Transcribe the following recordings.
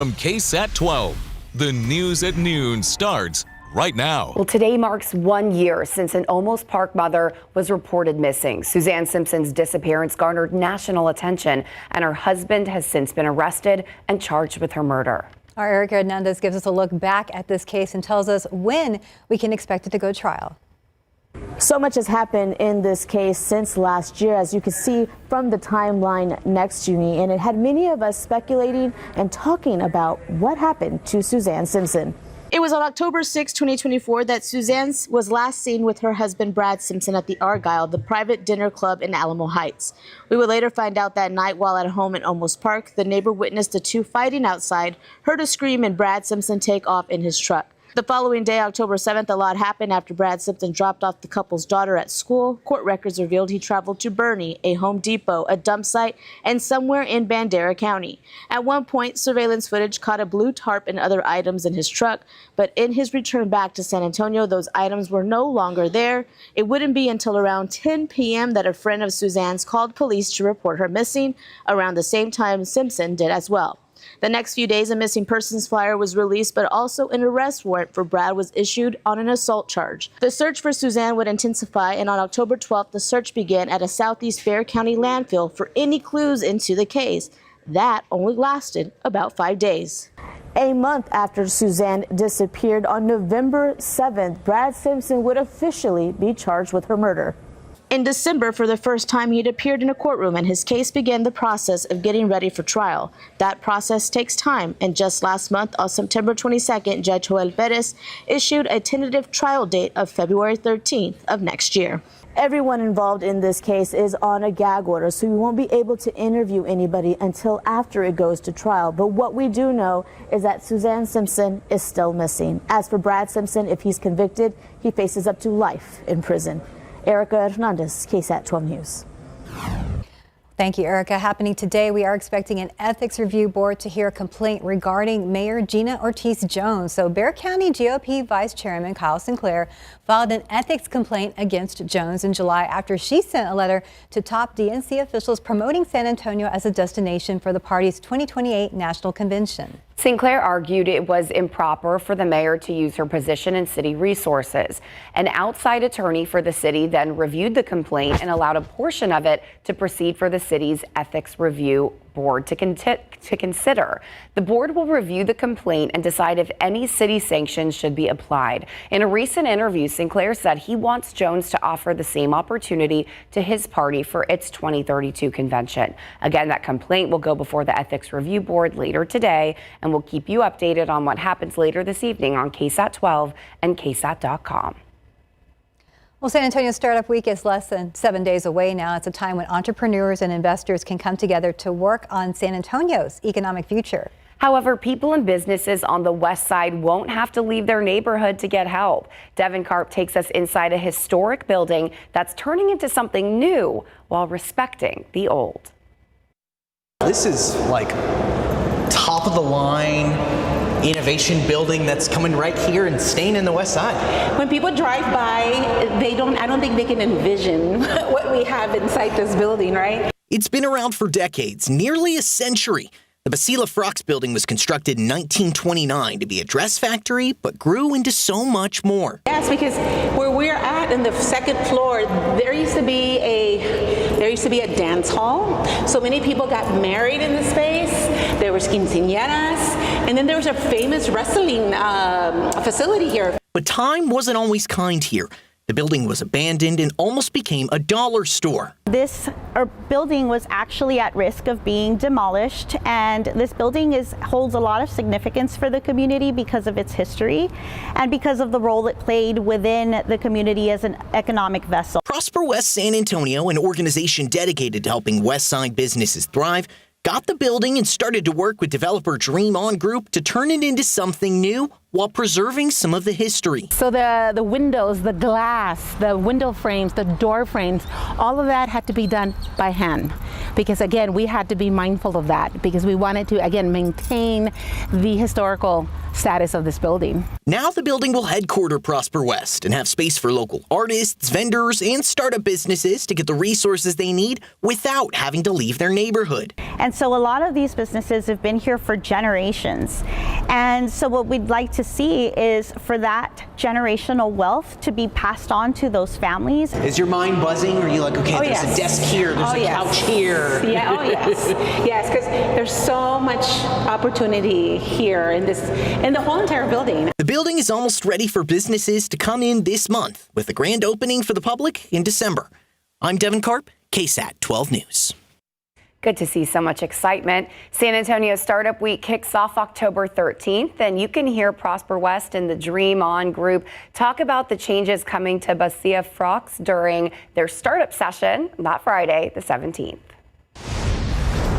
From KSAT 12, the news at noon starts right now. Well, today marks 1 year since an Olmos Park mother was reported missing. Suzanne Simpson's disappearance garnered national attention, and her husband has since been arrested and charged with her murder. Our Erica Hernandez gives us a look back at this case and tells us when we can expect it to go to trial. So much has happened in this case since last year, as you can see from the timeline next to me, and it had many of us speculating and talking about what happened to Suzanne Simpson. It was on October 6, 2024 that Suzanne was last seen with her husband Brad Simpson at the Argyle, the private dinner club in Alamo Heights. We would later find out that night while at home in Olmos Park, the neighbor witnessed the two fighting outside, heard a scream, and Brad Simpson take off in his truck. The following day, October 7th, a lot happened after Brad Simpson dropped off the couple's daughter at school. Court records revealed he traveled to Bernie, a Home Depot, a dump site, and somewhere in Bandera County. At one point, surveillance footage caught a blue tarp and other items in his truck, but in his return back to San Antonio, those items were no longer there. It wouldn't be until around 10 p.m. that a friend of Suzanne's called police to report her missing. Around the same time, Simpson did as well. The next few days, a missing persons flyer was released, but also an arrest warrant for Brad was issued on an assault charge. The search for Suzanne would intensify, and on October 12th, the search began at a Southeast Bexar County landfill for any clues into the case. That only lasted about 5 days. A month after Suzanne disappeared on November 7th, Brad Simpson would officially be charged with her murder. In December, for the first time, he'd appeared in a courtroom, and his case began the process of getting ready for trial. That process takes time, and just last month, on September 22nd, Judge Joel Perez issued a tentative trial date of February 13th of next year. Everyone involved in this case is on a gag order, so we won't be able to interview anybody until after it goes to trial. But what we do know is that Suzanne Simpson is still missing. As for Brad Simpson, if he's convicted, he faces up to life in prison. Erica Hernandez, KSAT 12 News. Thank you, Erica. Happening today, we are expecting an ethics review board to hear a complaint regarding Mayor Gina Ortiz Jones. So Bexar County GOP Vice Chairman Kyle Sinclair filed an ethics complaint against Jones in July after she sent a letter to top DNC officials promoting San Antonio as a destination for the party's 2028 National Convention. Sinclair argued it was improper for the mayor to use her position in city resources. An outside attorney for the city then reviewed the complaint and allowed a portion of it to proceed for the city's ethics review board to consider. The board will review the complaint and decide if any city sanctions should be applied. In a recent interview, Sinclair said he wants Jones to offer the same opportunity to his party for its 2032 convention. Again, that complaint will go before the ethics review board later today, and we'll keep you updated on what happens later this evening on KSAT 12 and KSAT.com. Well, San Antonio Startup Week is less than 7 days away now. It's a time when entrepreneurs and investors can come together to work on San Antonio's economic future. However, people and businesses on the west side won't have to leave their neighborhood to get help. Devin Karp takes us inside a historic building that's turning into something new while respecting the old. This is like top of the line innovation building that's coming right here and staying in the west side. When people drive by, I don't think they can envision what we have inside this building, right? It's been around for decades, nearly a century. The Basila Frocks building was constructed in 1929 to be a dress factory, but grew into so much more. Yes, because where we're at in the second floor, there used to be a dance hall. So many people got married in the space. There was quinceañeras, and then there was a famous wrestling facility here. But time wasn't always kind here. The building was abandoned and almost became a dollar store. This building was actually at risk of being demolished, and this building holds a lot of significance for the community because of its history and because of the role it played within the community as an economic vessel. Prosper West San Antonio, an organization dedicated to helping West Side businesses thrive, got the building and started to work with developer Dream On Group to turn it into something new while preserving some of the history. So the windows, the glass, the window frames, the door frames, all of that had to be done by hand. Because again, we had to be mindful of that because we wanted to, again, maintain the historical status of this building. Now the building will headquarter Prosper West and have space for local artists, vendors, and startup businesses to get the resources they need without having to leave their neighborhood. And so a lot of these businesses have been here for generations. And so what we'd like to see is for that generational wealth to be passed on to those families. Is your mind buzzing? Or are you like, okay, there's a desk here, there's a couch here? Yeah, oh yes. Yes, because there's so much opportunity here in the whole entire building. The building is almost ready for businesses to come in this month, with the grand opening for the public in December. I'm Devin Karp, KSAT 12 News. Good to see so much excitement. San Antonio Startup Week kicks off October 13th, and you can hear Prosper West and the Dream On group talk about the changes coming to Basia Frocks during their startup session that Friday, the 17th.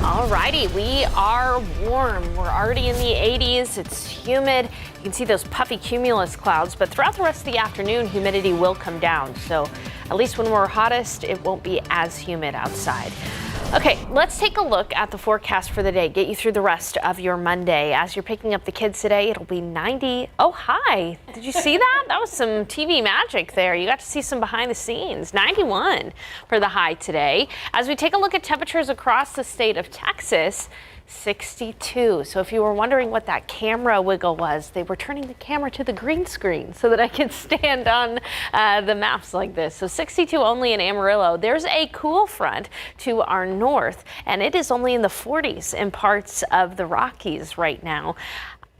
All righty, we are warm. We're already in the 80s. It's humid. You can see those puffy cumulus clouds, but throughout the rest of the afternoon, humidity will come down. So at least when we're hottest, it won't be as humid outside. Okay, let's take a look at the forecast for the day, get you through the rest of your Monday. As you're picking up the kids today, it'll be 90. Oh, hi. Did you see that? That was some TV magic there. You got to see some behind the scenes. 91 for the high today. As we take a look at temperatures across the state of Texas, 62. So if you were wondering what that camera wiggle was, they were turning the camera to the green screen so that I could stand on the maps like this. So 62 only in Amarillo. There's a cool front to our north, and it is only in the 40s in parts of the Rockies right now.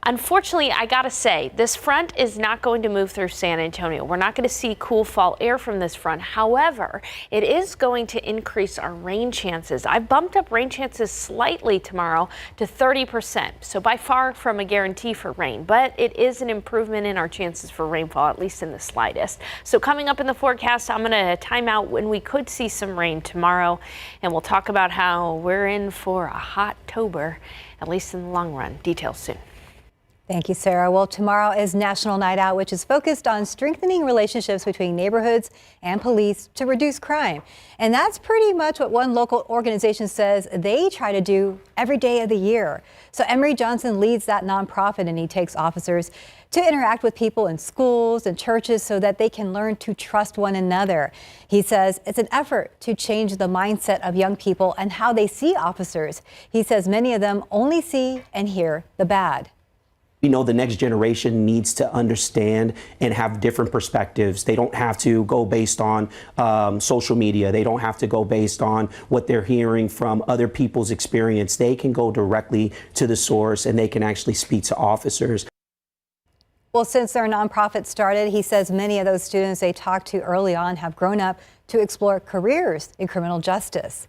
Unfortunately, I gotta say, this front is not going to move through San Antonio. We're not going to see cool fall air from this front. However, it is going to increase our rain chances. I bumped up rain chances slightly tomorrow to 30%. So by far from a guarantee for rain, but it is an improvement in our chances for rainfall, at least in the slightest. So coming up in the forecast, I'm going to time out when we could see some rain tomorrow, and we'll talk about how we're in for a hot-tober, at least in the long run. Details soon. Thank you, Sarah. Well, tomorrow is National Night Out, which is focused on strengthening relationships between neighborhoods and police to reduce crime. And that's pretty much what one local organization says they try to do every day of the year. So Emery Johnson leads that nonprofit, and he takes officers to interact with people in schools and churches so that they can learn to trust one another. He says it's an effort to change the mindset of young people and how they see officers. He says many of them only see and hear the bad. We know the next generation needs to understand and have different perspectives. They don't have to go based on social media. They don't have to go based on what they're hearing from other people's experience. They can go directly to the source, and they can actually speak to officers. Well, since their nonprofit started, he says many of those students they talked to early on have grown up to explore careers in criminal justice.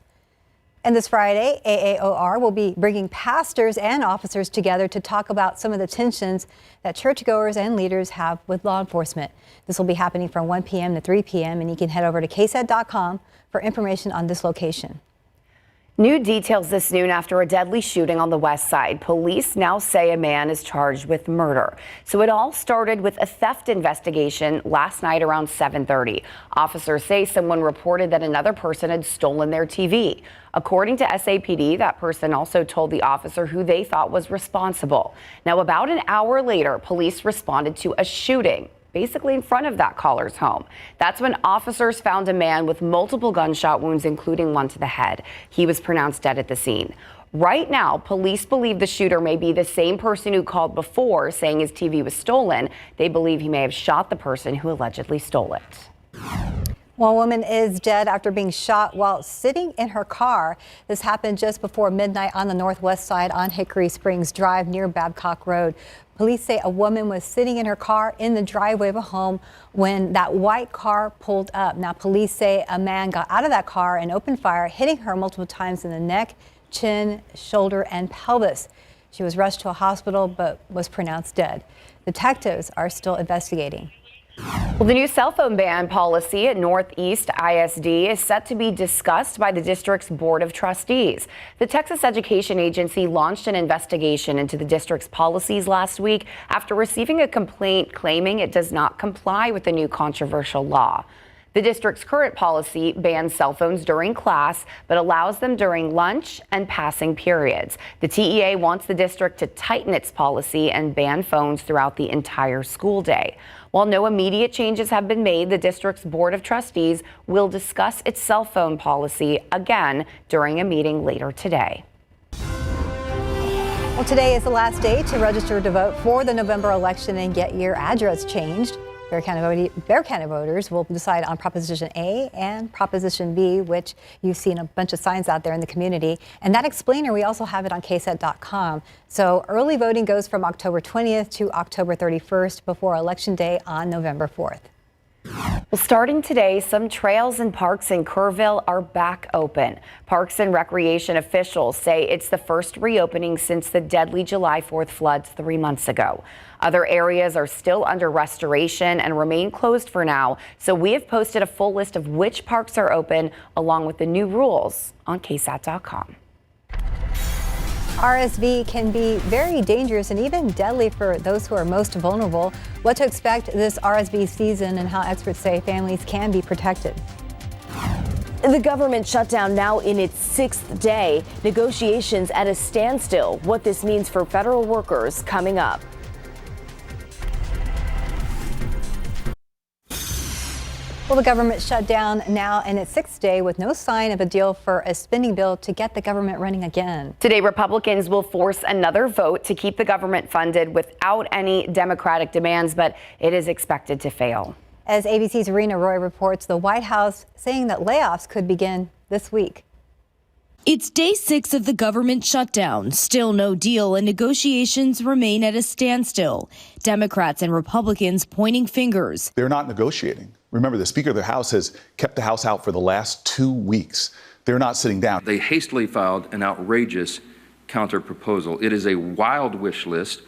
And this Friday, AAOR will be bringing pastors and officers together to talk about some of the tensions that churchgoers and leaders have with law enforcement. This will be happening from 1 p.m. to 3 p.m. and you can head over to KSAT.com for information on this location. New details this noon after a deadly shooting on the west side. Police now say a man is charged with murder. So it all started with a theft investigation last night around 7:30. Officers say someone reported that another person had stolen their TV. According to SAPD, that person also told the officer who they thought was responsible. Now, about an hour later, police responded to a shooting basically in front of that caller's home. That's when officers found a man with multiple gunshot wounds, including one to the head. He was pronounced dead at the scene. Right now, police believe the shooter may be the same person who called before saying his TV was stolen. They believe he may have shot the person who allegedly stole it. One woman is dead after being shot while sitting in her car. This happened just before midnight on the northwest side on Hickory Springs Drive near Babcock Road. Police say a woman was sitting in her car in the driveway of a home when that white car pulled up. Now, police say a man got out of that car and opened fire, hitting her multiple times in the neck, chin, shoulder, and pelvis. She was rushed to a hospital but was pronounced dead. Detectives are still investigating. Well, the new cell phone ban policy at Northeast ISD is set to be discussed by the district's Board of Trustees. The Texas Education Agency launched an investigation into the district's policies last week after receiving a complaint claiming it does not comply with the new controversial law. The district's current policy bans cell phones during class, but allows them during lunch and passing periods. The TEA wants the district to tighten its policy and ban phones throughout the entire school day. While no immediate changes have been made, the district's Board of Trustees will discuss its cell phone policy again during a meeting later today. Well, today is the last day to register to vote for the November election and get your address changed. Bexar County voters will decide on Proposition A and Proposition B, which you've seen a bunch of signs out there in the community. And that explainer, we also have it on KSAT.com. So early voting goes from October 20th to October 31st before Election Day on November 4th. Well, starting today, some trails and parks in Kerrville are back open. Parks and Recreation officials say it's the first reopening since the deadly July 4th floods 3 months ago. Other areas are still under restoration and remain closed for now. So we have posted a full list of which parks are open along with the new rules on KSAT.com. RSV can be very dangerous and even deadly for those who are most vulnerable. What to expect this RSV season and how experts say families can be protected. The government shutdown now in its 6th day. Negotiations at a standstill. What this means for federal workers coming up. Well, the government shut down now in its 6th day with no sign of a deal for a spending bill to get the government running again. Today, Republicans will force another vote to keep the government funded without any Democratic demands, but it is expected to fail. As ABC's Rena Roy reports, the White House saying that layoffs could begin this week. It's day 6 of the government shutdown. Still no deal, and negotiations remain at a standstill. Democrats and Republicans pointing fingers. They're not negotiating. Remember, the Speaker of the House has kept the House out for the last 2 weeks. They're not sitting down. They hastily filed an outrageous counter proposal. It is a wild wish list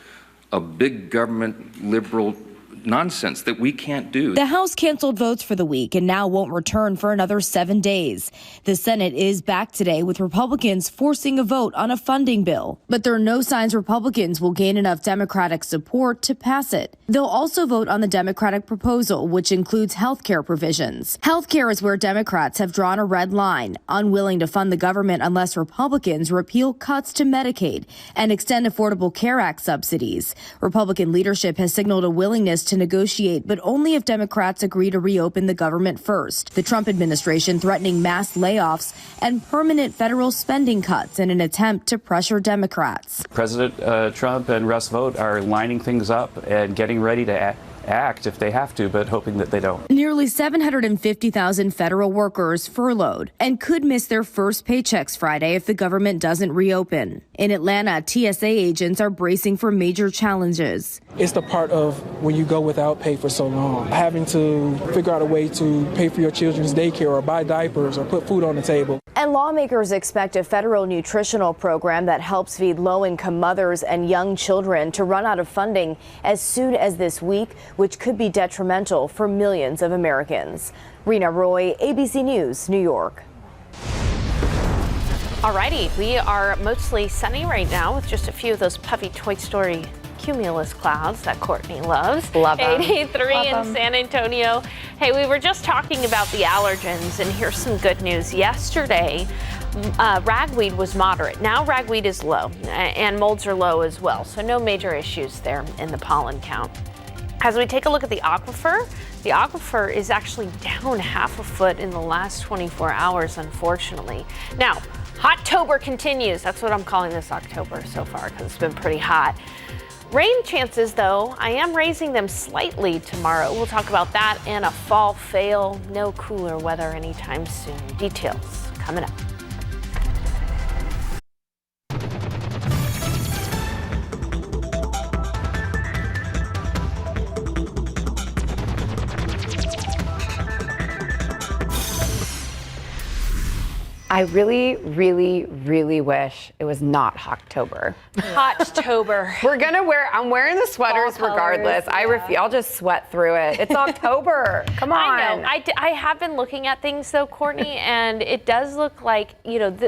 of big government liberal nonsense that we can't do. The House canceled votes for the week and now won't return for another 7 days. The Senate is back today with Republicans forcing a vote on a funding bill. But there are no signs Republicans will gain enough Democratic support to pass it. They'll also vote on the Democratic proposal, which includes health care provisions. Health care is where Democrats have drawn a red line, unwilling to fund the government unless Republicans repeal cuts to Medicaid and extend Affordable Care Act subsidies. Republican leadership has signaled a willingness to negotiate, but only if Democrats agree to reopen the government first. The Trump administration threatening mass layoffs and permanent federal spending cuts in an attempt to pressure Democrats. President Trump and Russ Vought are lining things up and getting ready to act if they have to, but hoping that they don't. Nearly 750,000 federal workers furloughed and could miss their first paychecks Friday if the government doesn't reopen. In Atlanta, TSA agents are bracing for major challenges. It's the part of when you go without pay for so long, having to figure out a way to pay for your children's daycare or buy diapers or put food on the table. And lawmakers expect a federal nutritional program that helps feed low-income mothers and young children to run out of funding as soon as this week, which could be detrimental for millions of Americans. Rena Roy, ABC News, New York. Alrighty, we are mostly sunny right now with just a few of those puffy Toy Story cumulus clouds that Courtney loves. Love them. 83 in San Antonio. Hey, we were just talking about the allergens, and here's some good news. Yesterday, ragweed was moderate. Now ragweed is low, and molds are low as well, so no major issues there in the pollen count. As we take a look at the aquifer is actually down half a foot in the last 24 hours, unfortunately. Now, Hottober continues. That's what I'm calling this October so far because it's been pretty hot. Rain chances, though, I am raising them slightly tomorrow. We'll talk about that and a fall fail. No cooler weather anytime soon. Details coming up. I really, really, really wish it was not Hottober. Hottober. I'm wearing the sweaters regardless. Yeah. I'll just sweat through it. It's October. Come on. I know. I have been looking at things though, Courtney, and it does look like,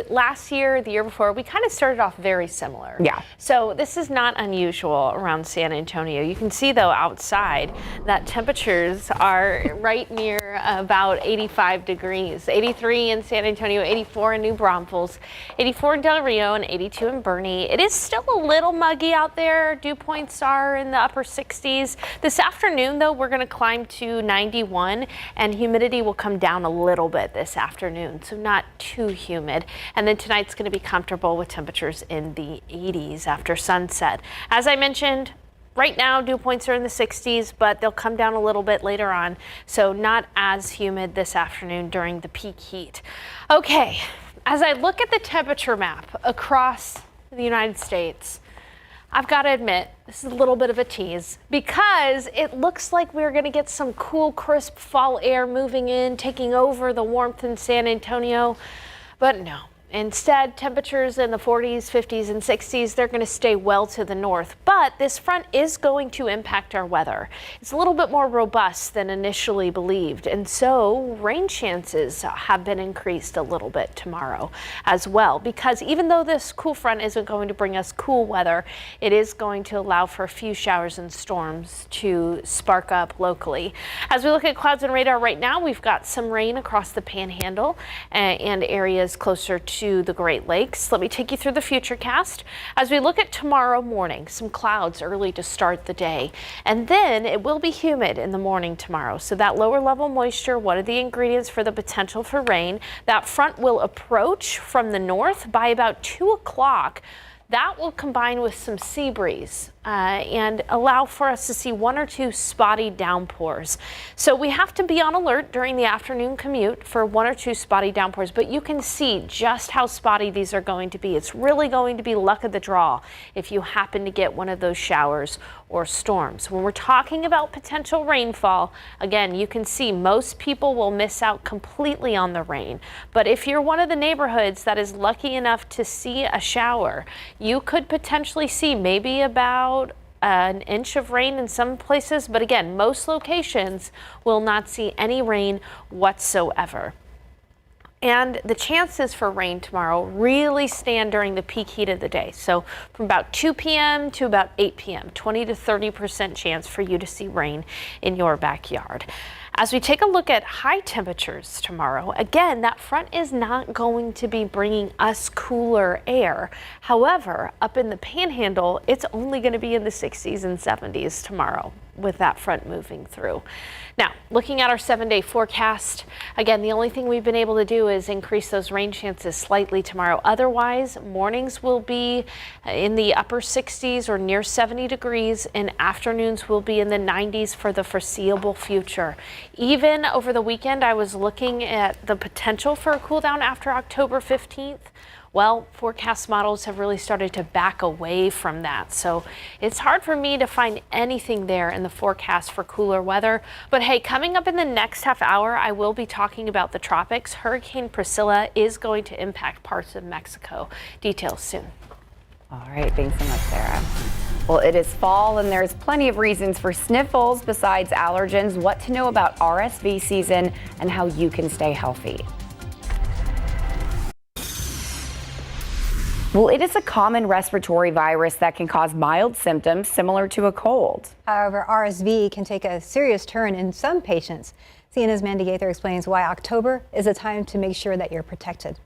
last year, the year before, we kind of started off very similar. Yeah. So this is not unusual around San Antonio. You can see though outside that temperatures are right near about 85 degrees. 83 in San Antonio, 84 in New Braunfels, 84 in Del Rio, and 82 in Bernie. It is still a little muggy out there. Dew points are in the upper 60s. This afternoon, though, we're going to climb to 91, and humidity will come down a little bit this afternoon, so not too humid. And then tonight's going to be comfortable with temperatures in the 80s after sunset. As I mentioned, right now, dew points are in the 60s, but they'll come down a little bit later on, so not as humid this afternoon during the peak heat. Okay, as I look at the temperature map across the United States, I've got to admit, this is a little bit of a tease because it looks like we're going to get some cool, crisp fall air moving in, taking over the warmth in San Antonio, but no. Instead, temperatures in the 40s, 50s, and 60s, they're going to stay well to the north. But this front is going to impact our weather. It's a little bit more robust than initially believed. And so rain chances have been increased a little bit tomorrow as well. Because even though this cool front isn't going to bring us cool weather, it is going to allow for a few showers and storms to spark up locally. As we look at clouds and radar right now, we've got some rain across the Panhandle and areas closer to the Great Lakes. Let me take you through the futurecast. As we look at tomorrow morning, some clouds early to start the day, and then it will be humid in the morning tomorrow. So that lower level moisture, one of the ingredients for the potential for rain, that front will approach from the north by about 2 o'clock. That will combine with some sea breeze and allow for us to see 1 or 2 spotty downpours. So we have to be on alert during the afternoon commute for 1 or 2 spotty downpours, but you can see just how spotty these are going to be. It's really going to be luck of the draw if you happen to get one of those showers or storms. When we're talking about potential rainfall, again, you can see most people will miss out completely on the rain. But if you're one of the neighborhoods that is lucky enough to see a shower, you could potentially see maybe about an inch of rain in some places, but again, most locations will not see any rain whatsoever. And the chances for rain tomorrow really stand during the peak heat of the day. So from about 2 p.m. to about 8 p.m., 20 to 30% chance for you to see rain in your backyard. As we take a look at high temperatures tomorrow, again, that front is not going to be bringing us cooler air. However, up in the Panhandle, it's only going to be in the 60s and 70s tomorrow with that front moving through. Now, looking at our 7-day forecast, again, the only thing we've been able to do is increase those rain chances slightly tomorrow. Otherwise, mornings will be in the upper 60s or near 70 degrees, and afternoons will be in the 90s for the foreseeable future. Even over the weekend, I was looking at the potential for a cool down after October 15th. Well, forecast models have really started to back away from that. So it's hard for me to find anything there in the forecast for cooler weather. But hey, coming up in the next half hour, I will be talking about the tropics. Hurricane Priscilla is going to impact parts of Mexico. Details soon. All right, thanks so much, Sarah. Well, it is fall and there's plenty of reasons for sniffles besides allergens, what to know about RSV season, and how you can stay healthy. Well, it is a common respiratory virus that can cause mild symptoms similar to a cold. However, RSV can take a serious turn in some patients. CNN's Mandy Gaither explains why October is a time to make sure that you're protected.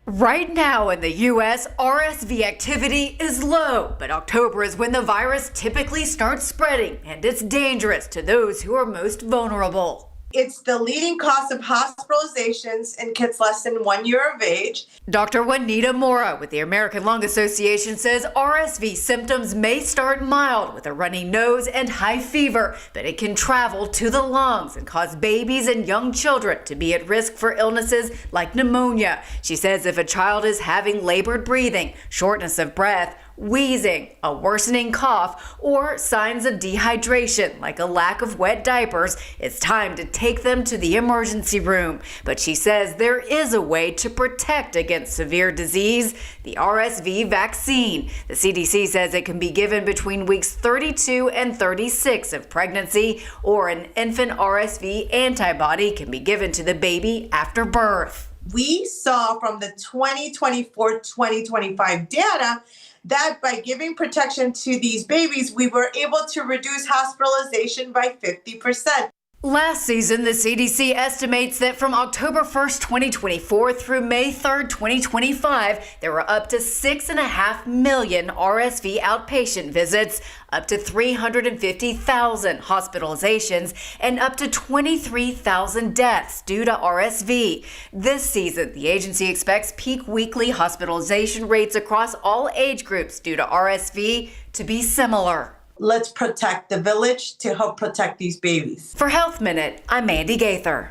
Right now in the U.S., RSV activity is low, but October is when the virus typically starts spreading, and it's dangerous to those who are most vulnerable. It's the leading cause of hospitalizations in kids less than 1 year of age. Dr. Juanita Mora with the American Lung Association says RSV symptoms may start mild with a runny nose and high fever, but it can travel to the lungs and cause babies and young children to be at risk for illnesses like pneumonia. She says if a child is having labored breathing, shortness of breath, wheezing, a worsening cough, or signs of dehydration like a lack of wet diapers, it's time to take them to the emergency room. But she says there is a way to protect against severe disease, the RSV vaccine. The CDC says it can be given between weeks 32 and 36 of pregnancy, or an infant RSV antibody can be given to the baby after birth. We saw from the 2024-2025 data that by giving protection to these babies, we were able to reduce hospitalization by 50%. Last season, the CDC estimates that from October 1st, 2024 through May 3rd, 2025, there were up to 6.5 million RSV outpatient visits, up to 350,000 hospitalizations, and up to 23,000 deaths due to RSV. This season, the agency expects peak weekly hospitalization rates across all age groups due to RSV to be similar. Let's protect the village to help protect these babies. For Health Minute, I'm Mandy Gaither.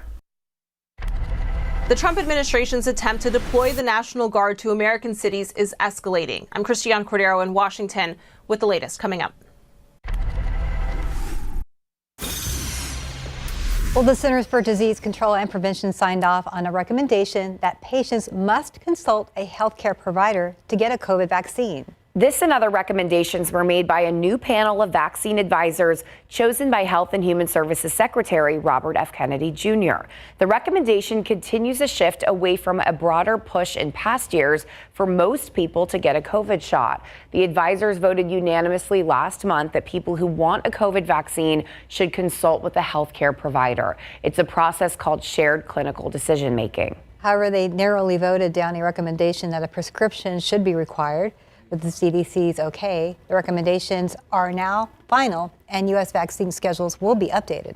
The Trump administration's attempt to deploy the National Guard to American cities is escalating. I'm Christiane Cordero in Washington with the latest coming up. Well, the Centers for Disease Control and Prevention signed off on a recommendation that patients must consult a healthcare provider to get a COVID vaccine. This and other recommendations were made by a new panel of vaccine advisors chosen by Health and Human Services Secretary Robert F. Kennedy Jr. The recommendation continues a shift away from a broader push in past years for most people to get a COVID shot. The advisors voted unanimously last month that people who want a COVID vaccine should consult with a healthcare provider. It's a process called shared clinical decision making. However, they narrowly voted down a recommendation that a prescription should be required. With the CDC's okay, the recommendations are now final, and U.S. vaccine schedules will be updated.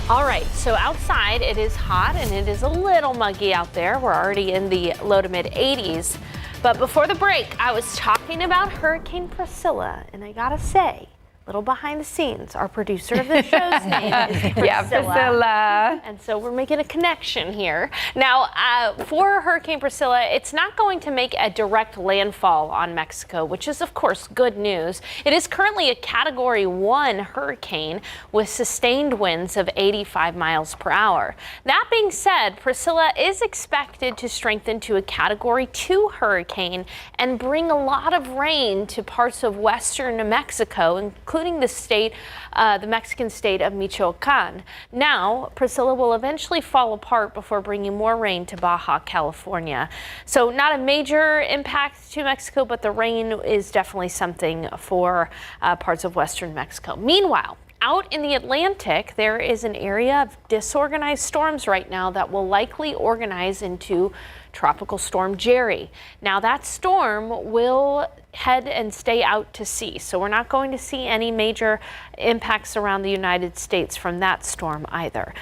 All right, so outside it is hot and it is a little muggy out there. We're already in the low to mid 80s. But before the break, I was talking about Hurricane Priscilla, and I gotta say, little behind the scenes, our producer of the show's name is Priscilla. Yeah, Priscilla. And so we're making a connection here. Now, for Hurricane Priscilla, it's not going to make a direct landfall on Mexico, which is, of course, good news. It is currently a Category 1 hurricane with sustained winds of 85 miles per hour. That being said, Priscilla is expected to strengthen to a Category 2 hurricane and bring a lot of rain to parts of western New Mexico, including the Mexican state of Michoacan. Now, Priscilla will eventually fall apart before bringing more rain to Baja California. So not a major impact to Mexico, but the rain is definitely something for parts of western Mexico. Meanwhile, out in the Atlantic, there is an area of disorganized storms right now that will likely organize into Tropical Storm Jerry. Now that storm will head and stay out to sea, so we're not going to see any major impacts around the United States from that storm either.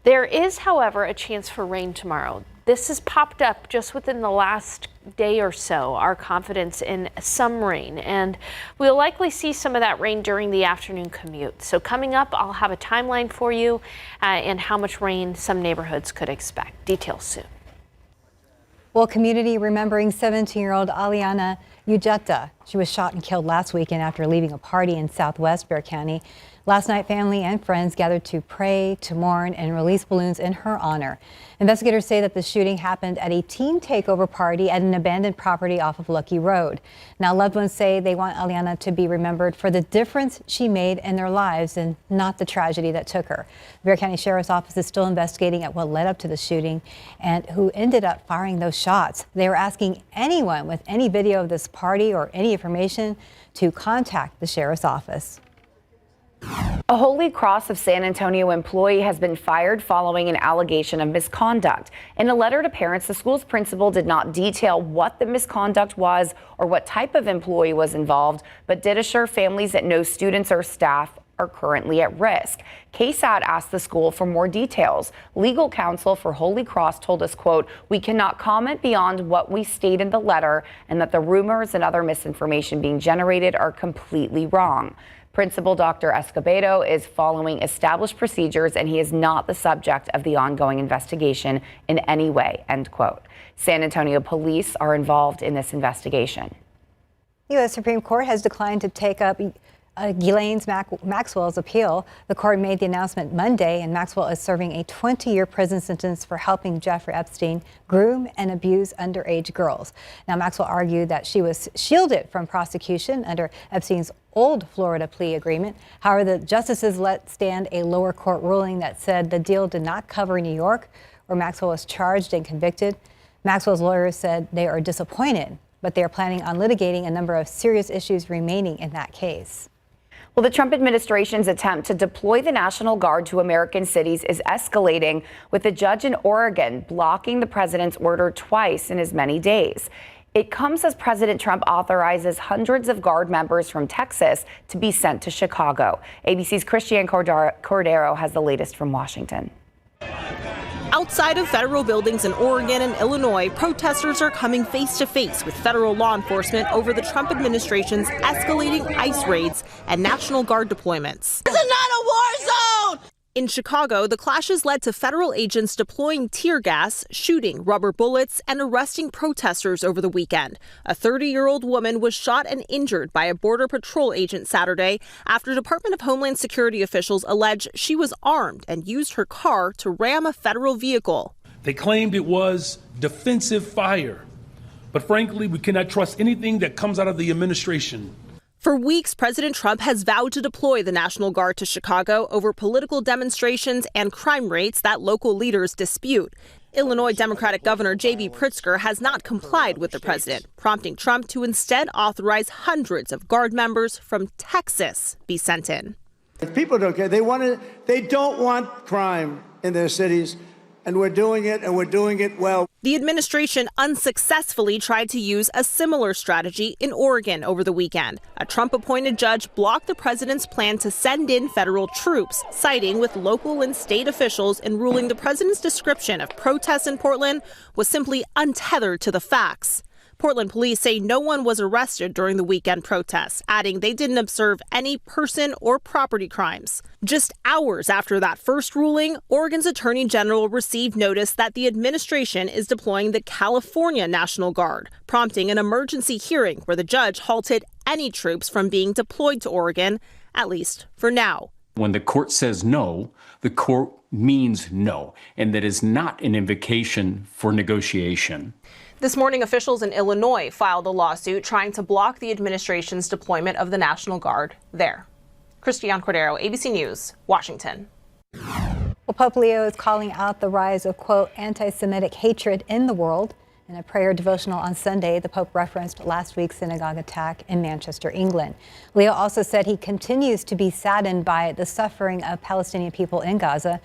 There is, however, a chance for rain tomorrow. This has popped up just within the last day or so, our confidence in some rain, and we'll likely see some of that rain during the afternoon commute. So coming up, I'll have a timeline for you and how much rain some neighborhoods could expect. Details soon. Well, community remembering 17-year-old Aliana Ujeta. She was shot and killed last weekend after leaving a party in southwest Bexar County. Last night, family and friends gathered to pray, to mourn, and release balloons in her honor. Investigators say that the shooting happened at a teen takeover party at an abandoned property off of Lucky Road. Now, loved ones say they want Aliana to be remembered for the difference she made in their lives and not the tragedy that took her. The Bexar County Sheriff's Office is still investigating at what led up to the shooting and who ended up firing those shots. They were asking anyone with any video of this party or any information to contact the Sheriff's Office. A Holy Cross of San Antonio employee has been fired following an allegation of misconduct. In a letter to parents, the school's principal did not detail what the misconduct was or what type of employee was involved, but did assure families that no students or staff are currently at risk. KSAT asked the school for more details. Legal counsel for Holy Cross told us, quote, "We cannot comment beyond what we state in the letter and that the rumors and other misinformation being generated are completely wrong." Principal Dr. Escobedo is following established procedures and he is not the subject of the ongoing investigation in any way, end quote. San Antonio police are involved in this investigation. The U.S. Supreme Court has declined to take up Ghislaine Maxwell's appeal. The court made the announcement Monday, and Maxwell is serving a 20-year prison sentence for helping Jeffrey Epstein groom and abuse underage girls. Now, Maxwell argued that she was shielded from prosecution under Epstein's old Florida plea agreement. However, the justices let stand a lower court ruling that said the deal did not cover New York, where Maxwell was charged and convicted. Maxwell's lawyers said they are disappointed, but they are planning on litigating a number of serious issues remaining in that case. Well, the Trump administration's attempt to deploy the National Guard to American cities is escalating, with a judge in Oregon blocking the president's order twice in as many days. It comes as President Trump authorizes hundreds of Guard members from Texas to be sent to Chicago. ABC's Christiane Cordero has the latest from Washington. Outside of federal buildings in Oregon and Illinois, protesters are coming face to face with federal law enforcement over the Trump administration's escalating ICE raids and National Guard deployments. This is not a war zone! In Chicago, the clashes led to federal agents deploying tear gas, shooting rubber bullets, and arresting protesters over the weekend. A 30-year-old woman was shot and injured by a Border Patrol agent Saturday after Department of Homeland Security officials allege she was armed and used her car to ram a federal vehicle. They claimed it was defensive fire, but frankly, we cannot trust anything that comes out of the administration. For weeks, President Trump has vowed to deploy the National Guard to Chicago over political demonstrations and crime rates that local leaders dispute. Illinois Democratic Governor J.B. Pritzker has not complied with the president, prompting Trump to instead authorize hundreds of Guard members from Texas be sent in. People don't care. They don't want crime in their cities. And we're doing it, and we're doing it well. The administration unsuccessfully tried to use a similar strategy in Oregon over the weekend. A Trump-appointed judge blocked the president's plan to send in federal troops, siding with local and state officials and ruling the president's description of protests in Portland was simply untethered to the facts. Portland police say no one was arrested during the weekend protests, adding they didn't observe any person or property crimes. Just hours after that first ruling, Oregon's Attorney General received notice that the administration is deploying the California National Guard, prompting an emergency hearing where the judge halted any troops from being deployed to Oregon, at least for now. When the court says no, the court means no, and that is not an invocation for negotiation. This morning, officials in Illinois filed a lawsuit trying to block the administration's deployment of the National Guard there. Christiane Cordero, ABC News, Washington. Well, Pope Leo is calling out the rise of, quote, anti-Semitic hatred in the world. In a prayer devotional on Sunday, the Pope referenced last week's synagogue attack in Manchester, England. Leo also said he continues to be saddened by the suffering of Palestinian people in Gaza.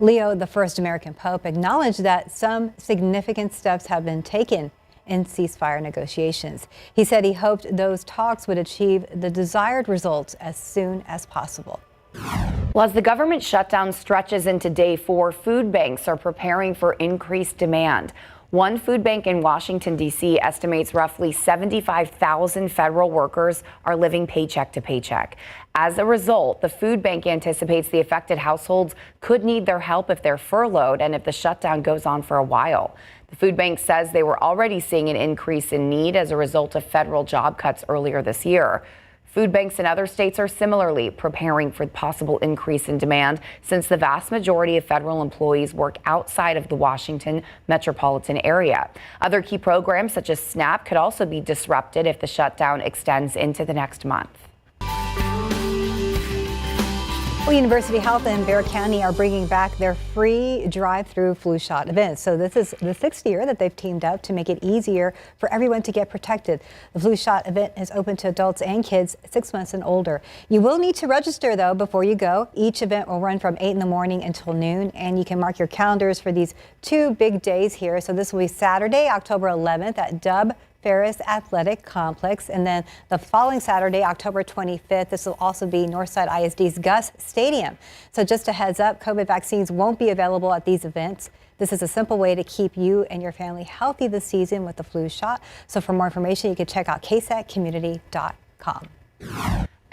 Leo, the first American pope, acknowledged that some significant steps have been taken in ceasefire negotiations. He said he hoped those talks would achieve the desired results as soon as possible. Well, as the government shutdown stretches into day 4, food banks are preparing for increased demand. One food bank in Washington, D.C. estimates roughly 75,000 federal workers are living paycheck to paycheck. As a result, the food bank anticipates the affected households could need their help if they're furloughed and if the shutdown goes on for a while. The food bank says they were already seeing an increase in need as a result of federal job cuts earlier this year. Food banks in other states are similarly preparing for the possible increase in demand since the vast majority of federal employees work outside of the Washington metropolitan area. Other key programs such as SNAP could also be disrupted if the shutdown extends into the next month. Well, University Health and Bexar County are bringing back their free drive-through flu shot events. So this is the 6th year that they've teamed up to make it easier for everyone to get protected. The flu shot event is open to adults and kids 6 months and older. You will need to register, though, before you go. Each event will run from 8 in the morning until noon, and you can mark your calendars for these 2 big days here. So this will be Saturday, October 11th at Dub Ferris Athletic Complex, and then the following Saturday, October 25th, this will also be Northside ISD's Gus Stadium. So just a heads up, COVID vaccines won't be available at these events. This is a simple way to keep you and your family healthy this season with the flu shot. So for more information, you can check out ksatcommunity.com.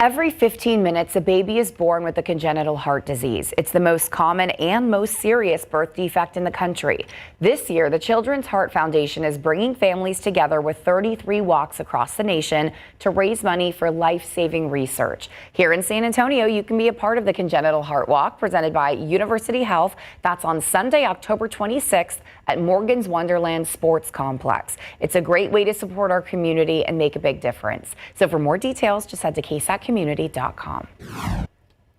Every 15 minutes, a baby is born with a congenital heart disease. It's the most common and most serious birth defect in the country. This year, the Children's Heart Foundation is bringing families together with 33 walks across the nation to raise money for life-saving research. Here in San Antonio, you can be a part of the Congenital Heart Walk presented by University Health. That's on Sunday, October 26th at Morgan's Wonderland Sports Complex. It's a great way to support our community and make a big difference. So for more details, just head to KSATcommunity.com.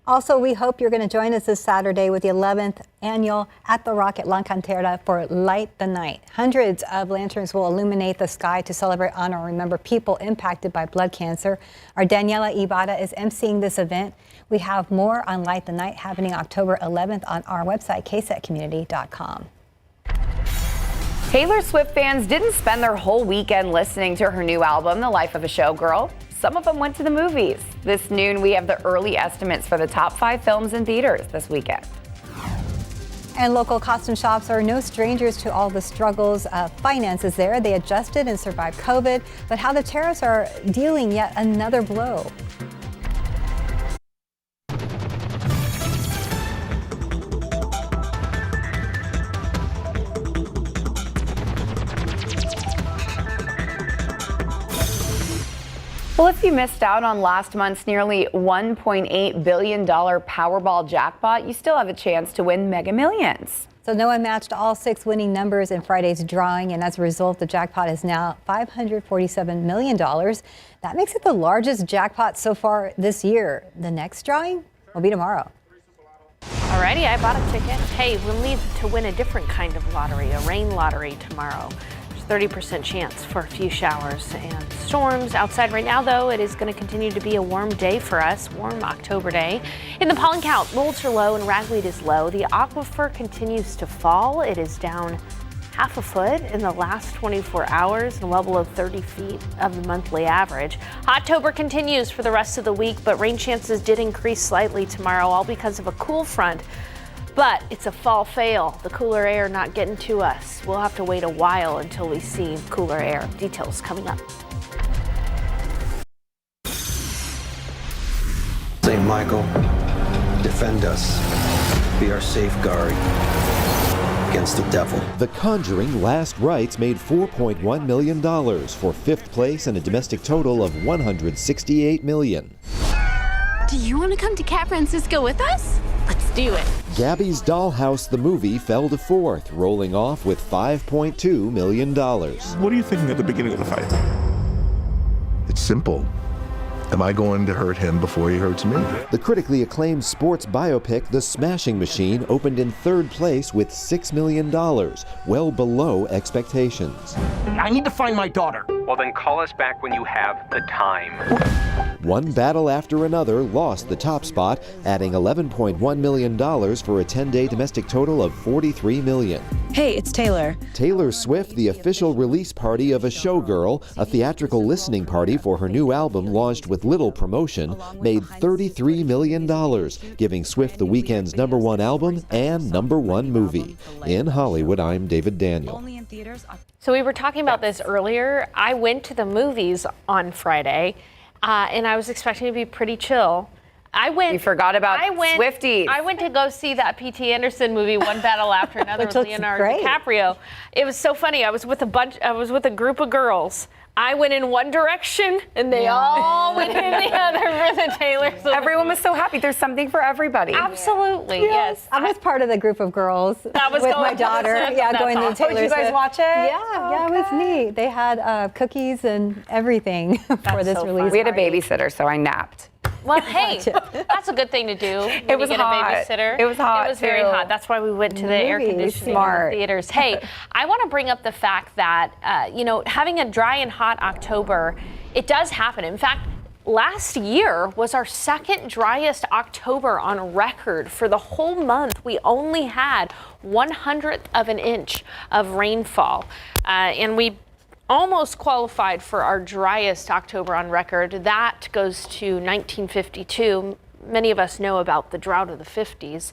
Also, we hope you're going to join us this Saturday with the 11th annual At the Rock at La Cantera for Light the Night. Hundreds of lanterns will illuminate the sky to celebrate, honor, and remember people impacted by blood cancer. Our Daniela Ibada is emceeing this event. We have more on Light the Night happening October 11th on our website, KSATcommunity.com. Taylor Swift fans didn't spend their whole weekend listening to her new album, The Life of a Showgirl. Some of them went to the movies. This noon, we have the early estimates for the top 5 films in theaters this weekend. And local costume shops are no strangers to all the struggles of finances there. They adjusted and survived COVID, but how the tariffs are dealing yet another blow. Well, if you missed out on last month's nearly $1.8 billion Powerball jackpot, you still have a chance to win Mega Millions. So no one matched all 6 winning numbers in Friday's drawing, and as a result, the jackpot is now $547 million. That makes it the largest jackpot so far this year. The next drawing will be tomorrow. Alrighty, I bought a ticket. Hey, we'll need to win a different kind of lottery, a rain lottery tomorrow. 30% chance for a few showers and storms. Outside right now, though, it is going to continue to be a warm day for us, warm October day. In the pollen count, molds are low and ragweed is low. The aquifer continues to fall. It is down half a foot in the last 24 hours and well below 30 feet of the monthly average. October continues for the rest of the week, but rain chances did increase slightly tomorrow, all because of a cool front. But it's a fall fail. The cooler air not getting to us. We'll have to wait a while until we see cooler air. Details coming up. St. Michael, defend us. Be our safeguard against the devil. The Conjuring Last Rites made $4.1 million for 5th place and a domestic total of $168 million. Do you want to come to Cat Francisco with us? Let's do it. Gabby's Dollhouse the movie fell to 4th, rolling off with $5.2 million. What are you thinking at the beginning of the fight? It's simple. Am I going to hurt him before he hurts me? The critically acclaimed sports biopic The Smashing Machine opened in 3rd place with $6 million, well below expectations. I need to find my daughter. Well, then call us back when you have the time. One battle after another lost the top spot, adding $11.1 million for a 10-day domestic total of $43 million. Hey, it's Taylor. Taylor Swift, the official release party of A Showgirl, a theatrical listening party for her new album launched with little promotion, made $33 million, giving Swift the weekend's #1 album and #1 movie. In Hollywood, I'm David Daniel. So we were talking about this earlier. I went to the movies on Friday, and I was expecting to be pretty chill. You forgot about Swifties. I went to go see that P.T. Anderson movie, one battle after another, with Leonardo DiCaprio. It was so funny. I was with a group of girls. I went in one direction, and they all went in the other for the Taylor Swift. Everyone was so happy. There's something for everybody. Absolutely, yes. I was part of the group of girls that was with my daughter. Yeah, going to Taylor Swift. Did you guys watch it? Yeah, it was neat. They had cookies and everything for this release. We had a babysitter, so I napped. Well, hey, that's a good thing to do. It was get hot. A babysitter. It was hot. It was very hot. That's why we went to the air conditioning theaters. Hey, I want to bring up the fact that having a dry and hot October, it does happen. In fact, last year was our 2nd driest October on record. For the whole month, we only had 1/100th of an inch of rainfall, and we almost qualified for our driest October on record. That goes to 1952. Many of us know about the drought of the 50s,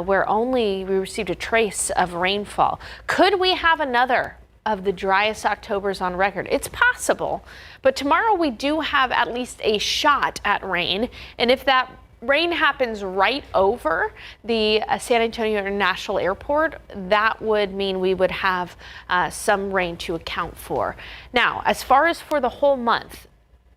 where only we received a trace of rainfall. Could we have another of the driest Octobers on record. It's possible, but tomorrow we do have at least a shot at rain, and if that rain happens right over the San Antonio International Airport, that would mean we would have some rain to account for. Now, as far as for the whole month,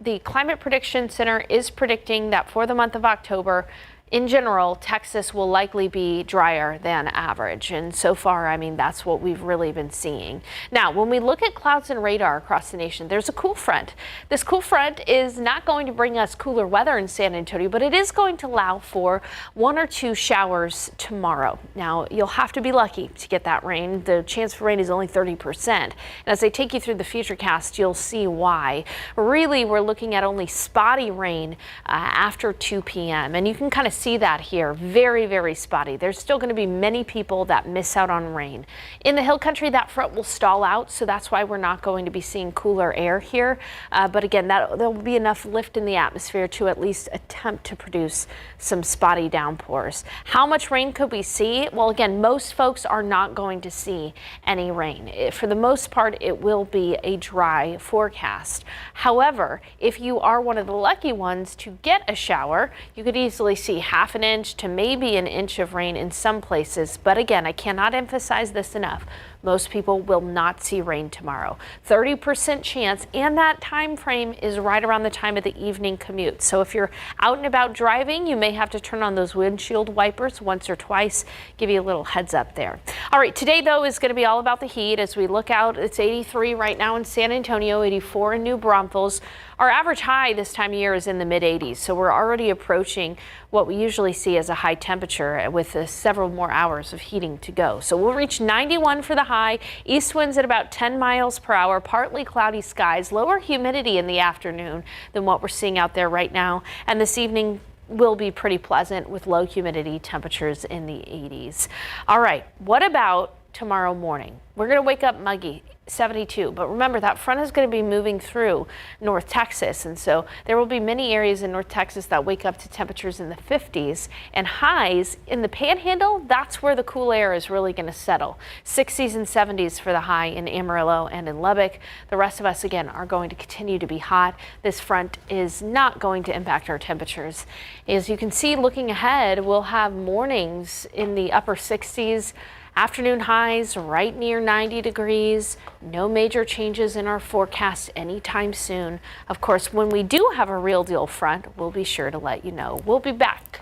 the Climate Prediction Center is predicting that for the month of October, in general, Texas will likely be drier than average. And so far, I mean, that's what we've really been seeing. Now, when we look at clouds and radar across the nation, there's a cool front. This cool front is not going to bring us cooler weather in San Antonio, but it is going to allow for 1 or 2 showers tomorrow. Now, you'll have to be lucky to get that rain. The chance for rain is only 30%. And as I take you through the futurecast, you'll see why. Really, we're looking at only spotty rain after 2 p.m. And you can kind of see that here. Very, very spotty. There's still going to be many people that miss out on rain. In the hill country, that front will stall out, so that's why we're not going to be seeing cooler air here. But again, there will be enough lift in the atmosphere to at least attempt to produce some spotty downpours. How much rain could we see? Well, again, most folks are not going to see any rain. For the most part, it will be a dry forecast. However, if you are one of the lucky ones to get a shower, you could easily see half an inch to maybe an inch of rain in some places. But again, I cannot emphasize this enough. Most people will not see rain tomorrow. 30% chance, and that time frame is right around the time of the evening commute. So if you're out and about driving, you may have to turn on those windshield wipers once or twice. Give you a little heads up there. All right, today though is going to be all about the heat. As we look out, it's 83 right now in San Antonio, 84 in New Braunfels. Our average high this time of year is in the mid 80s, so we're already approaching what we usually see as a high temperature with several more hours of heating to go. So we'll reach 91 for the high, east winds at about 10 miles per hour, partly cloudy skies, lower humidity in the afternoon than what we're seeing out there right now. And this evening will be pretty pleasant with low humidity temperatures in the 80s. All right, what about tomorrow morning? We're going to wake up muggy. 72, but remember that front is going to be moving through North Texas, and so there will be many areas in North Texas that wake up to temperatures in the 50s and highs in the Panhandle. That's where the cool air is really going to settle. 60s and 70s for the high in Amarillo and in Lubbock. The rest of us again are going to continue to be hot. This front is not going to impact our temperatures. As you can see, looking ahead, we'll have mornings in the upper 60s. Afternoon highs right near 90 degrees. No major changes in our forecast anytime soon. Of course, when we do have a real deal front, we'll be sure to let you know. We'll be back,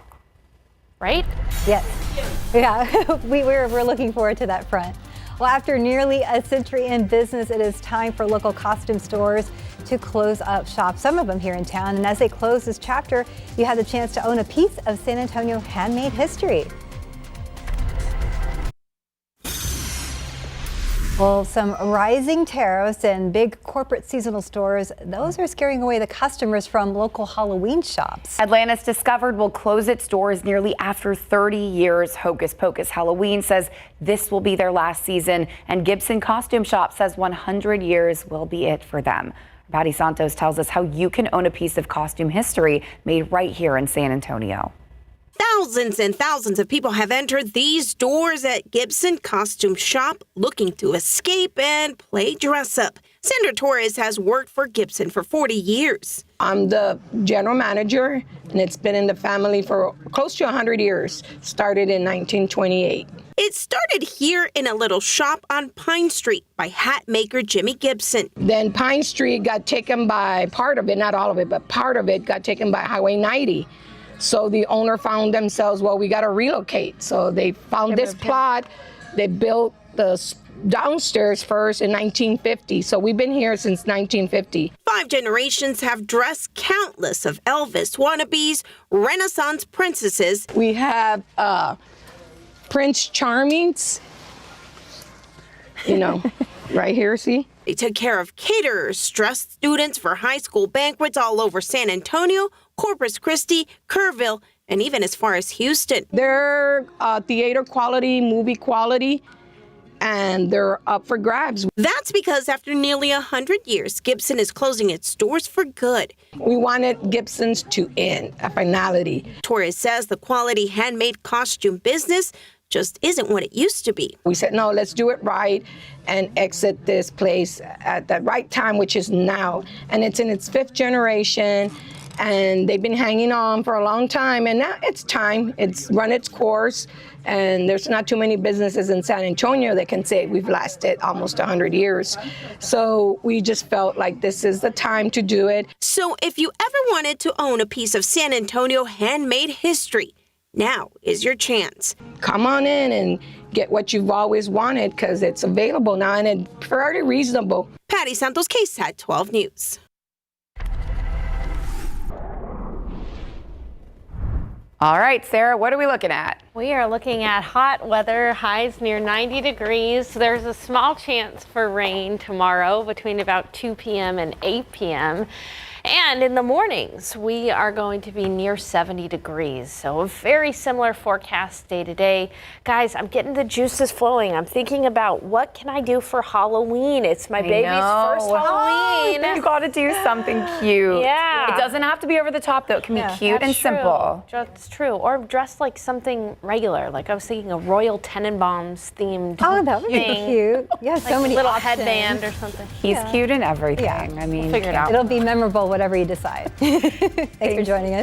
right? Yes. Yeah, we're looking forward to that front. Well, after nearly a century in business, it is time for local costume stores to close up shop, some of them here in town. And as they close this chapter, you have the chance to own a piece of San Antonio handmade history. Well, some rising tariffs and big corporate seasonal stores, those are scaring away the customers from local Halloween shops. Atlantis Discovered will close its doors nearly after 30 years. Hocus Pocus Halloween says this will be their last season, and Gibson Costume Shop says 100 years will be it for them. Patty Santos tells us how you can own a piece of costume history made right here in San Antonio. Thousands and thousands of people have entered these doors at Gibson Costume Shop looking to escape and play dress up. Sandra Torres has worked for Gibson for 40 years. I'm the general manager, and it's been in the family for close to 100 years. Started in 1928. It started here in a little shop on Pine Street by hat maker Jimmy Gibson. Then Pine Street got taken by part of it, not all of it, but part of it got taken by Highway 90. So the owner found themselves, well, we got to relocate. So they found this plot. They built the downstairs first in 1950. So we've been here since 1950. 5 generations have dressed countless of Elvis wannabes, Renaissance princesses. We have Prince Charming's, right here, see? They took care of caterers, dressed students for high school banquets all over San Antonio, Corpus Christi, Kerrville, and even as far as Houston. They're theater quality, movie quality, and they're up for grabs. That's because after nearly 100 years, Gibson is closing its doors for good. We wanted Gibson's to end, a finality. Torres says the quality handmade costume business just isn't what it used to be. We said, no, let's do it right and exit this place at the right time, which is now. And it's in its 5th generation, and they've been hanging on for a long time, and now it's time. It's run its course, and there's not too many businesses in San Antonio that can say we've lasted almost 100 years. So we just felt like this is the time to do it. So if you ever wanted to own a piece of San Antonio handmade history, now is your chance. Come on in and get what you've always wanted, because it's available now and it's pretty reasonable. Patty Santos, KSAT 12 News. All right, Sarah, what are we looking at? We are looking at hot weather, highs near 90 degrees. There's a small chance for rain tomorrow between about 2 p.m. and 8 p.m. And in the mornings, we are going to be near 70 degrees. So a very similar forecast day to day. Guys, I'm getting the juices flowing. I'm thinking about what can I do for Halloween? It's my baby's first Halloween. You got to do something cute. Yeah. It doesn't have to be over the top, though. It can be cute and That's true. simple. That's true. Or dressed like something regular. Like I was thinking a Royal Tenenbaums themed Oh, that would be thing. cute. Yeah, Like so many a little options. headband or something. He's cute in everything. Yeah. I mean, We'll figure it out. It'll be memorable, whatever you decide. Thanks for joining us.